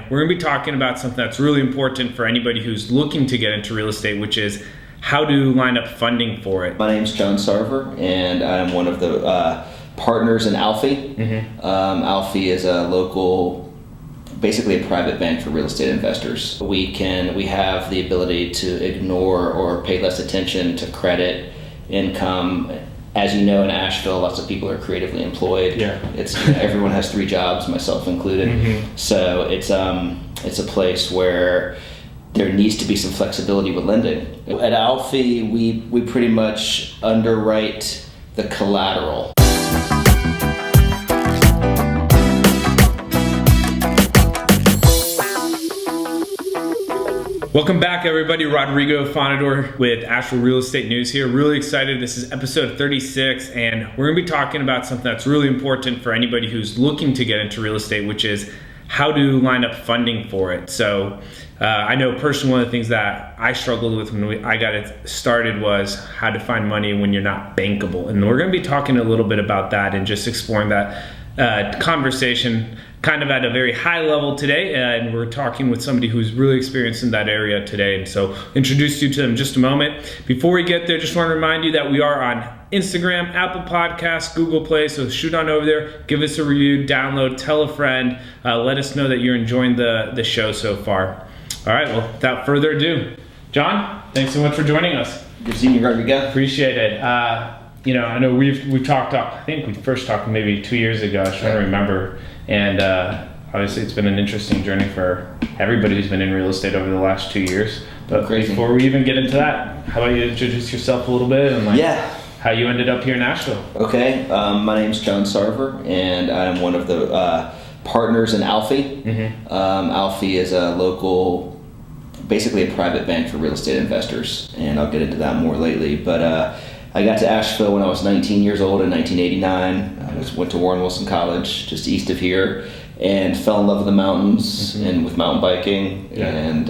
we're going to be talking about something that's really important for anybody who's looking to get into real estate, which is how to line up funding for it. My name's Jon Sarver, and I'm one of the partners in ALFIE. ALFIE is a local, basically a private bank for real estate investors. We have the ability to ignore or pay less attention to credit, income. As you know, in Asheville, lots of people are creatively employed. Yeah. Everyone has 3 jobs, myself included. So it's a place where there needs to be some flexibility with lending. At ALFIE, we pretty much underwrite the collateral. Welcome back, everybody. Rodrigo Fonador with Asheville Real Estate News here. Really excited. This is episode 36, and we're going to be talking about something that's really important for anybody who's looking to get into real estate, which is how to line up funding for it. So I know personally one of the things that I struggled with when I got it started was how to find money when you're not bankable. And we're going to be talking a little bit about that and just exploring that conversation kind of at a very high level today, and we're talking with somebody who's really experienced in that area today. And so introduce you to them in just a moment. Before we get there, just want to remind you that we are on Instagram, Apple Podcasts, Google Play, so shoot on over there, give us a review, download, tell a friend, let us know that you're enjoying the show so far. All right, well, without further ado, Jon, thanks so much for joining us. Good seeing you, Rodrigo. Appreciate it. I know we've talked, I think we first talked maybe 2 years ago, I was trying to remember. And obviously it's been an interesting journey for everybody who's been in real estate over the last 2 years. But before we even get into that, how about you introduce yourself a little bit and how you ended up here in Asheville? Okay, my name's Jon Sarver, and I'm one of the partners in ALFIE. ALFIE is a local, basically a private bank for real estate investors, and I'll get into that more lately. But I got to Asheville when I was 19 years old in 1989. I went to Warren Wilson College, just east of here, and fell in love with the mountains and with mountain biking, and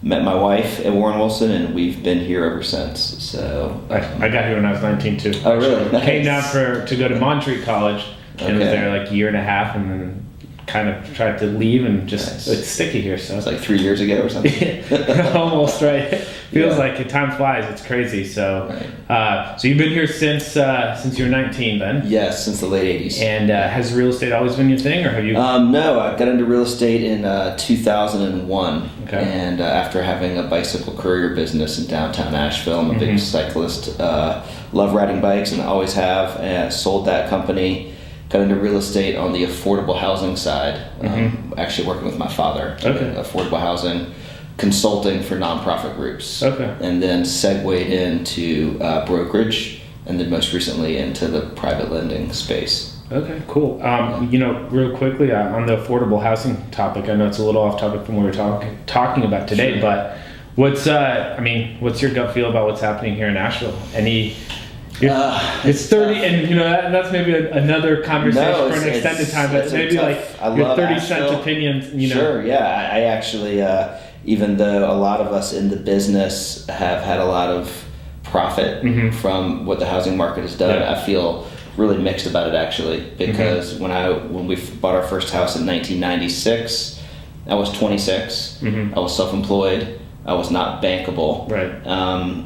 met my wife at Warren Wilson, and we've been here ever since. So I got here when I was 19 too. Oh, really? Nice. Came down to go to Montreat College, and was there like a year and a half, and then kind of tried to leave, and just it's sticky here. So it's like 3 years ago or something. Almost, right? Feels like time flies. It's crazy. So, so you've been here since you were 19, then? Yes, since the late 80s. And has real estate always been your thing, or have you? No, I got into real estate in 2001. Okay. And after having a bicycle courier business in downtown Asheville, I'm a big cyclist. Love riding bikes, and always have. And sold that company. Got into real estate on the affordable housing side, actually working with my father. Affordable housing, consulting for nonprofit groups. And then segued into brokerage, and then most recently into the private lending space. Okay, cool. Real quickly on the affordable housing topic, I know it's a little off topic from what we're talking about today, but what's your gut feel about what's happening here in Asheville? It's 30, and that's maybe another conversation for an extended time, but maybe your 30-cent opinions. Sure, yeah. I actually, even though a lot of us in the business have had a lot of profit from what the housing market has done, I feel really mixed about it actually, because when we bought our first house in 1996, I was 26. I was self-employed. I was not bankable,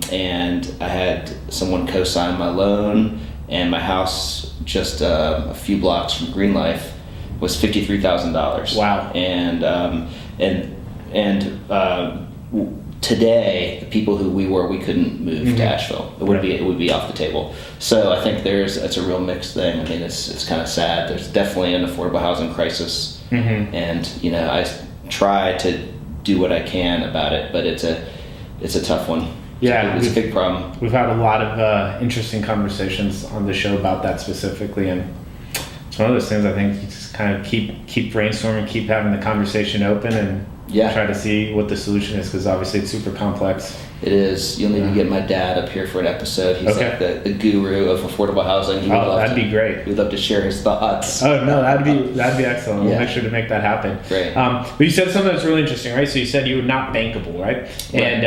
and I had someone co-sign my loan, and my house just a few blocks from Green Life was $53,000. Wow! And today, the people who we couldn't move to Asheville. It would be off the table. So I think it's a real mixed thing. I mean, it's kind of sad. There's definitely an affordable housing crisis, and I try to do what I can about it, but it's a tough one. Yeah, it's a big problem. We've had a lot of interesting conversations on the show about that specifically, and it's one of those things I think you just kind of keep brainstorming, keep having the conversation open, and try to see what the solution is, because obviously it's super complex. It is. You'll need to get my dad up here for an episode. He's like the guru of affordable housing. That'd be great. We'd love to share his thoughts. Oh no, that'd be excellent. We'll make sure to make that happen. Great. But you said something that's really interesting, right? So you said you were not bankable, right? And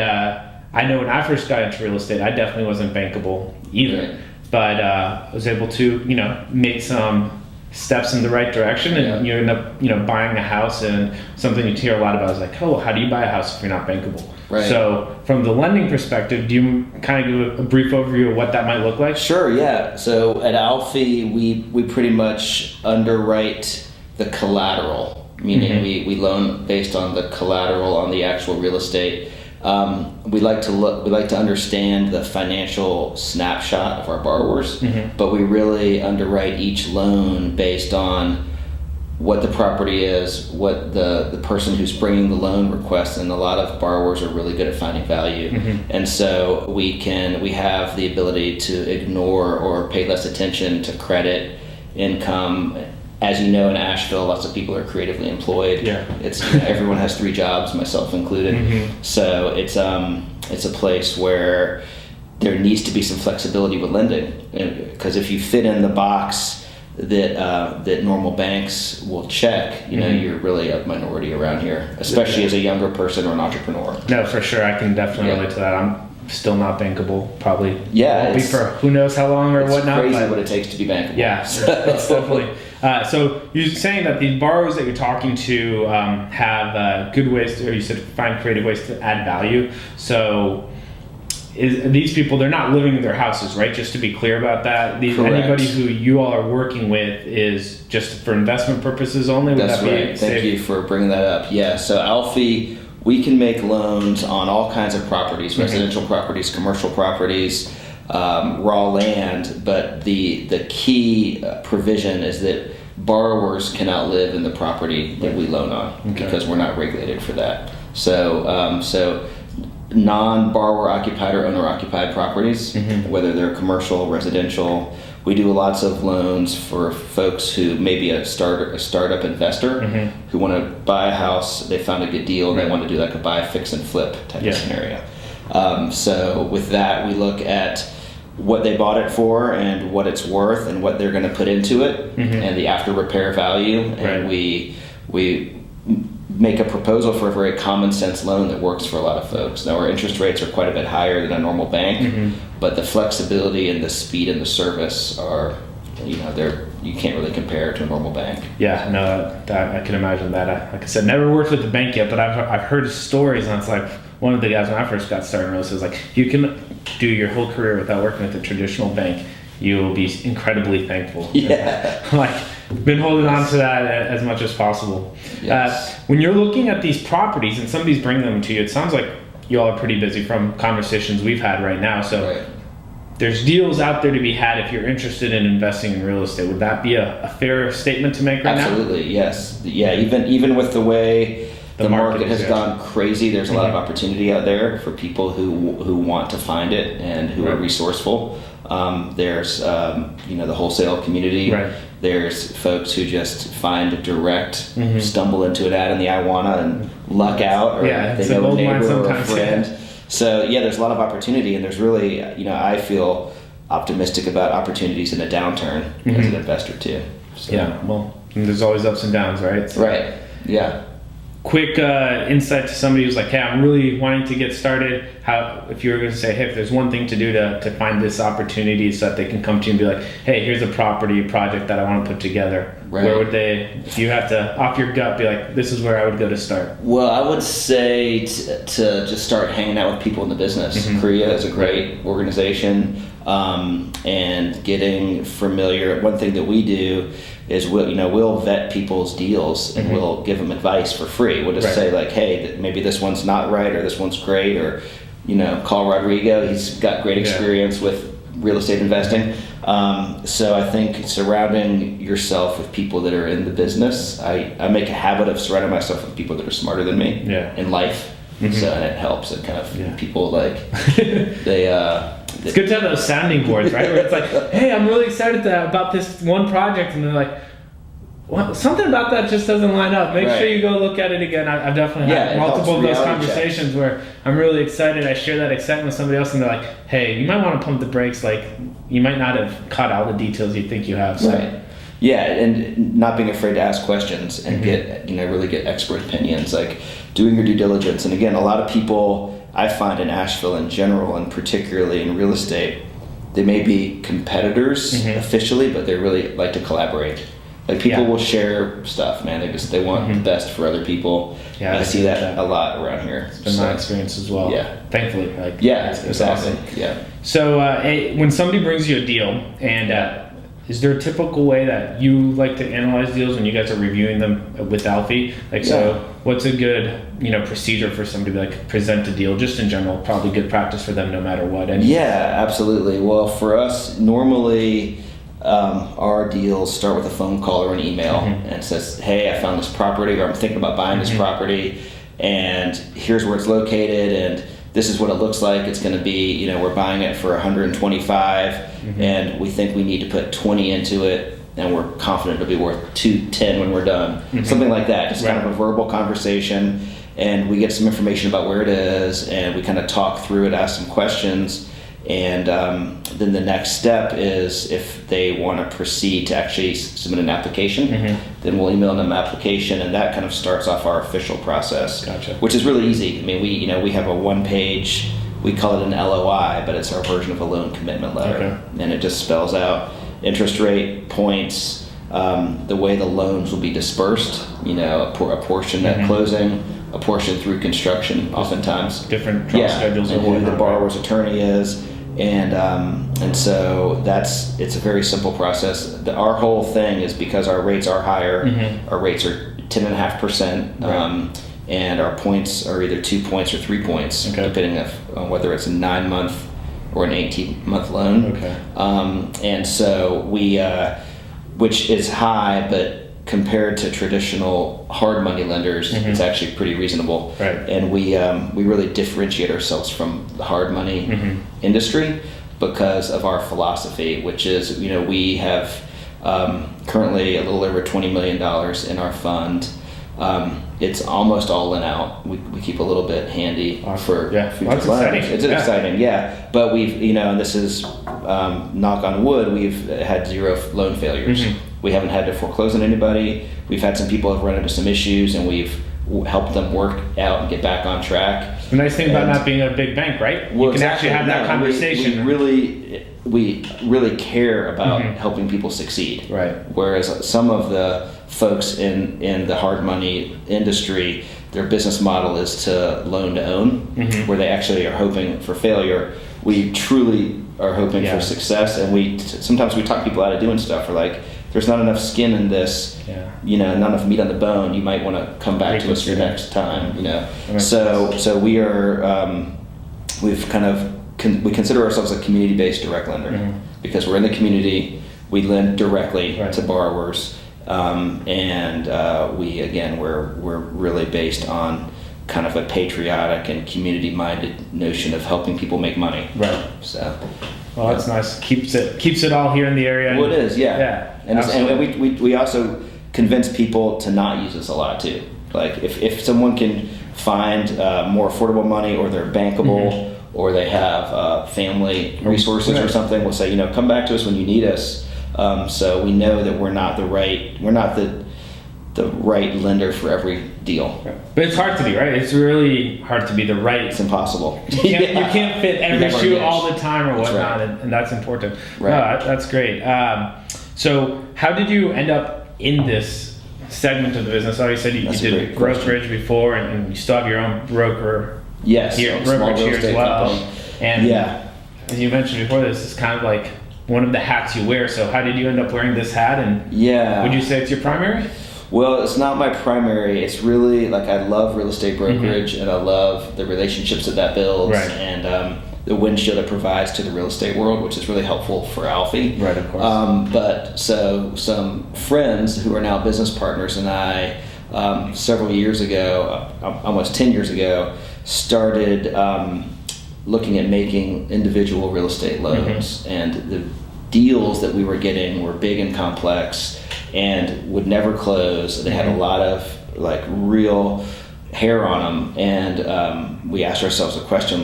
I know when I first got into real estate, I definitely wasn't bankable either. But I was able to, make some steps in the right direction, and you end up, buying a house. And something you hear a lot about is like, oh, how do you buy a house if you're not bankable? Right. So from the lending perspective, do you kind of give a brief overview of what that might look like? Sure, yeah. So at ALFIE, we pretty much underwrite the collateral, meaning we loan based on the collateral on the actual real estate. We like to understand the financial snapshot of our borrowers, but we really underwrite each loan based on what the property is, what the person who's bringing the loan requests, and a lot of borrowers are really good at finding value. And so we have the ability to ignore or pay less attention to credit, income. As you know, in Asheville, lots of people are creatively employed. Yeah. It's everyone has 3 jobs, myself included. So it's a place where there needs to be some flexibility with lending, because if you fit in the box that normal banks will check, you're really a minority around here, especially as a younger person or an entrepreneur. No, for sure, I can definitely relate to that. I'm still not bankable, probably. Yeah, won't be for who knows how long or whatnot. It's crazy what it takes to be bankable. Yeah, it's definitely. So you're saying that the borrowers that you're talking to have good ways, or you said find creative ways to add value. So these people, they're not living in their houses, right? Just to be clear about that. Anybody who you all are working with is just for investment purposes only? That's right. Thank you for bringing that up. Yeah, so ALFIE, we can make loans on all kinds of properties, residential properties, commercial properties, raw land, but the key provision is that borrowers cannot live in the property that we loan on, because we're not regulated for that. So non-borrower occupied or owner occupied properties, whether they're commercial, residential. We do lots of loans for folks who maybe a startup investor who want to buy a house, they found a good deal, and they want to do like a buy, fix, and flip type of scenario. So with that, we look at what they bought it for and what it's worth and what they're going to put into it and the after repair value, and we make a proposal for a very common sense loan that works for a lot of folks. Now our interest rates are quite a bit higher than a normal bank, but the flexibility and the speed and the service are, you can't really compare to a normal bank. Yeah, no, I can imagine that. Like I said, never worked with the bank yet, but I've heard stories, and it's like one of the guys when I first got started in real estate was like, you can do your whole career without working with a traditional bank. You will be incredibly thankful. Yeah. Like, been holding on to that as much as possible. Yes. When you're looking at these properties and somebody's bringing them to you, it sounds like you all are pretty busy from conversations we've had right now. So there's deals out there to be had if you're interested in investing in real estate. Would that be a fair statement to make right now? Absolutely, yes. Yeah, even with the way the market has gone crazy, there's a lot of opportunity out there for people who want to find it and who are resourceful. There's the wholesale community. There's folks who just find a direct, stumble into an ad in the Iwanna and luck out, or they know a neighbor or a friend. So there's a lot of opportunity, and there's really, I feel optimistic about opportunities in a downturn as an investor too. So. Yeah, well, there's always ups and downs, right? So. Right. Yeah. Quick insight to somebody who's like, hey, I'm really wanting to get started. If you were going to say, hey, if there's one thing to do to find this opportunity so that they can come to you and be like, hey, here's a property project that I want to put together. Where would they, if you have to, off your gut, be like, this is where I would go to start? Well, I would say to just start hanging out with people in the business. Korea is a great organization, and getting familiar. One thing that we do is we'll vet people's deals and we'll give them advice for free. We'll just say like, hey, maybe this one's not right, or this one's great, or call Rodrigo. He's got great experience with real estate investing. So I think surrounding yourself with people that are in the business, I make a habit of surrounding myself with people that are smarter than me in life. So and it helps. It kind of people like it's good to have those sounding boards, right? Where it's like, hey, I'm really excited about this one project, and they're like, well, something about that just doesn't line up. Make sure you go look at it again. I've definitely had multiple of those conversations where I'm really excited. I share that excitement with somebody else, and they're like, hey, you might want to pump the brakes. Like, you might not have caught all the details you think you have. So. Right. Yeah, and not being afraid to ask questions and get really get expert opinions, like doing your due diligence. And again, a lot of people I find in Asheville in general, and particularly in real estate, they may be competitors officially, but they really like to collaborate. Like people will share stuff, man. They want the best for other people. Yeah, I see that a lot around here. It's been my experience as well. Yeah, thankfully. It's awesome. Yeah. So when somebody brings you a deal, and is there a typical way that you like to analyze deals when you guys are reviewing them with ALFIE? So what's a good procedure for somebody to present a deal, just in general? Probably good practice for them no matter what. Yeah, absolutely. Well, for us, normally our deals start with a phone call or an email, and it says, hey, I found this property, or I'm thinking about buying this property, and here's where it's located, and this is what it looks like. It's going to be, we're buying it for 125, and we think we need to put 20 into it, and we're confident it'll be worth 210 when we're done. Something like that, just kind of a verbal conversation, and we get some information about where it is, and we kind of talk through it, ask some questions, and then the next step is if they want to proceed to actually submit an application, then we'll email them an application, and that kind of starts off our official process, which is really easy. I mean, we have a one-page, we call it an LOI, but it's our version of a loan commitment letter, and it just spells out interest rate, points, the way the loans will be dispersed, a portion at closing, a portion through construction, oftentimes. Different draw schedules. And who the borrower's attorney is. And so it's a very simple process. Our whole thing is because our rates are higher, our rates are 10.5%, and our points are either 2 points or 3 points, depending on whether it's a 9-month or an 18-month loan. And so which is high, but compared to traditional hard money lenders, it's actually pretty reasonable. And we really differentiate ourselves from the hard money industry because of our philosophy, which is, we have currently a little over $20 million in our fund. It's almost all in out. We keep a little bit handy for future exciting. It's exciting, But we've, and this is knock on wood, we've had 0 loan failures. We haven't had to foreclose on anybody. We've had some people have run into some issues, and we've helped them work out and get back on track. The nice thing about not being a big bank, right? You can actually have that conversation. We really care about helping people succeed. Whereas some of the folks in the hard money industry, their business model is to loan to own, where they actually are hoping for failure. We truly are hoping for success, and sometimes we talk people out of doing stuff. We're like, there's not enough skin in this, not enough meat on the bone. You might want to come back to us for next time, So we are, we consider ourselves a community-based direct lender because we're in the community. We lend directly to borrowers, and we're really based on kind of a patriotic and community-minded notion of helping people make money. So. Well, that's nice. Keeps it all here in the area. Well, it is, And we also convince people to not use us a lot too. Like if someone can find more affordable money, or they're bankable, or they have family resources or something, we'll say, come back to us when you need us. So we know that we're not the right lender for every deal. But it's hard to be, right? It's really hard to be the right. It's impossible. You can't fit every shoe all the time or whatnot, and that's important. No, that's great. So how did you end up in this segment of the business? I said you did brokerage before, and you still have your own broker. Yes, here, brokerage here as well. And as you mentioned before, this is kind of like one of the hats you wear. So how did you end up wearing this hat? And would you say it's your primary? Well, it's not my primary. It's really I love real estate brokerage, and I love the relationships that builds, and the windshield it provides to the real estate world, which is really helpful for ALFIE. Of course. But so some friends who are now business partners and I, several years ago, almost 10 years ago, started looking at making individual real estate loans, and the deals that we were getting were big and complex and would never close. They had a lot of real hair on them, and we asked ourselves a question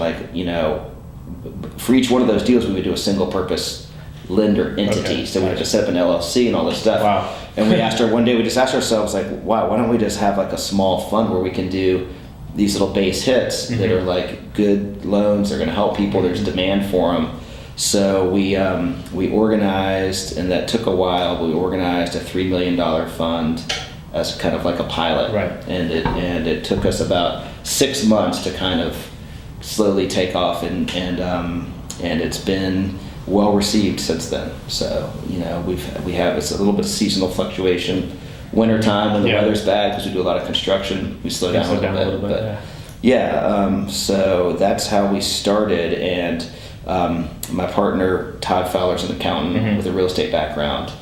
for each one of those deals we would do a single purpose lender entity. So we had to set up an LLC and all this stuff. Wow. And one day we just asked ourselves wow, why don't we just have a small fund where we can do these little base hits that are good loans, they're going to help people, there's demand for them. So we organized, and that took a while, but we organized a $3 million fund as kind of like a pilot. Right. And it took us about 6 months to kind of slowly take off, and it's been well received since then. So, you know, we have it's a little bit of seasonal fluctuation. Winter time when the weather's bad, because we do a lot of construction, we slow down a little bit. So that's how we started. And my partner Todd Fowler's an accountant with a real estate background,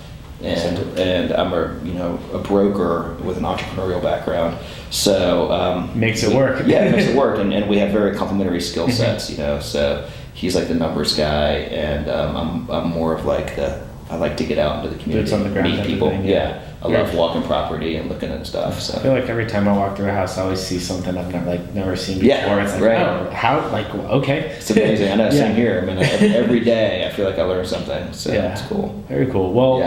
and I'm a broker with an entrepreneurial background. So makes it work. Yeah, it makes it work, and we have very complementary skill sets. You know, so he's like the numbers guy, and I'm more of like I like to get out into the community, on the ground, meet people. Yeah. I love walking property and looking at stuff. So I feel like every time I walk through a house, I always see something I've never seen before. Yeah, it's like, right. oh, how, like, okay. It's amazing. I know, same here. I mean, every day I feel like I learn something. So it's cool. Very cool. Well,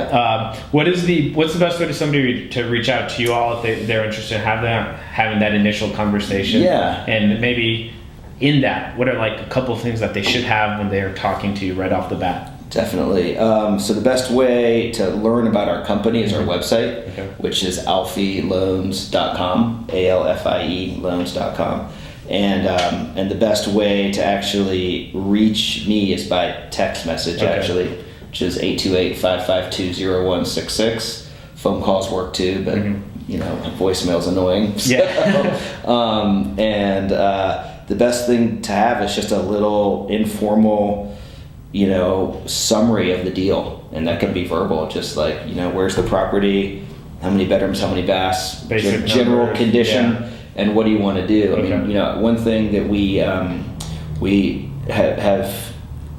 what's the best way to somebody to reach out to you all if they're interested in having that initial conversation? Yeah. And maybe in that, what are like a couple of things that they should have when they're talking to you right off the bat? Definitely. So the best way to learn about our company is our website, which is alfieloans.com, ALFIE loans.com. And the best way to actually reach me is by text message, actually, which is 828-552-0166. Phone calls work too, but you know, voicemail's annoying. So, the best thing to have is just a little informal, you know, summary of the deal, and that can be verbal, just like, you know, where's the property, how many bedrooms, how many baths, general condition, and what do you want to do. I mean, you know, one thing that we have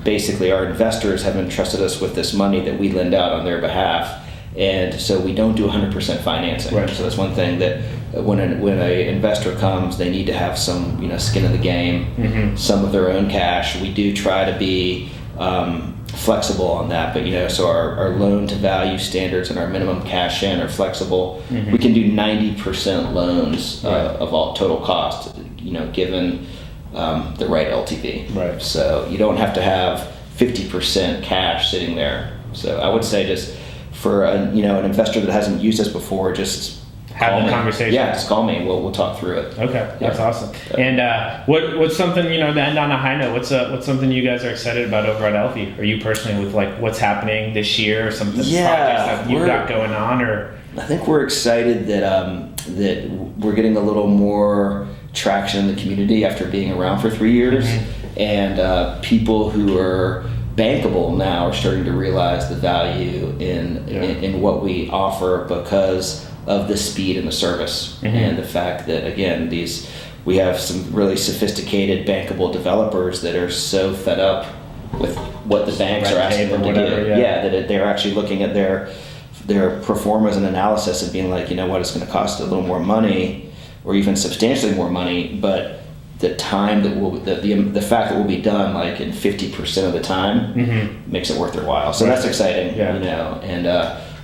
basically, our investors have entrusted us with this money that we lend out on their behalf, and so we don't do 100% financing. So that's one thing that when an investor comes, they need to have some, you know, skin in the game, some of their own cash. We do try to be flexible on that, but you know, so our loan to value standards and our minimum cash in are flexible. We can do 90% loans of all total cost, you know, given the right LTV. So you don't have to have 50% cash sitting there. So I would say, just for an investor that hasn't used this before, just have the conversation. Yeah, just call me. We'll talk through it. Okay, that's awesome. And what's something, you know, to end on a high note? What's something you guys are excited about over at ALFIE, or you personally, with like what's happening this year, or some projects that you've got going on? Or I think we're excited that we're getting a little more traction in the community after being around for 3 years, and people who are bankable now are starting to realize the value in what we offer because of the speed and the service, and the fact that, again, we have some really sophisticated bankable developers that are so fed up with what the banks are asking them to do. That they're actually looking at their pro formas and analysis and being like, you know what, it's going to cost a little more money, or even substantially more money, but the time that the fact that we'll be done like in 50% of the time makes it worth their while. So that's exciting, you know, and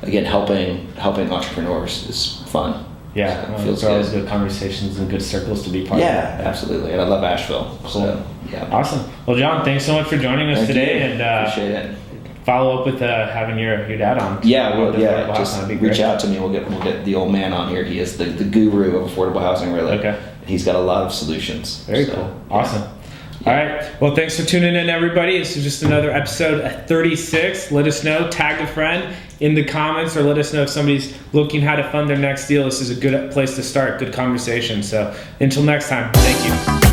again, helping entrepreneurs is fun. Yeah, so feels it's always good conversations and good circles to be part of. Yeah, absolutely. And I love Asheville. Cool. So, Awesome. Well, Jon, thanks so much for joining us today. And appreciate it. Follow up with having your dad on. Just reach out to me. We'll get the old man on here. He is the guru of affordable housing, really. Okay. He's got a lot of solutions. Very cool. Awesome. All right. Well, thanks for tuning in, everybody. This is just another episode 36. Let us know. Tag a friend in the comments, or let us know if somebody's looking how to fund their next deal. This is a good place to start. Good conversation. So until next time, thank you.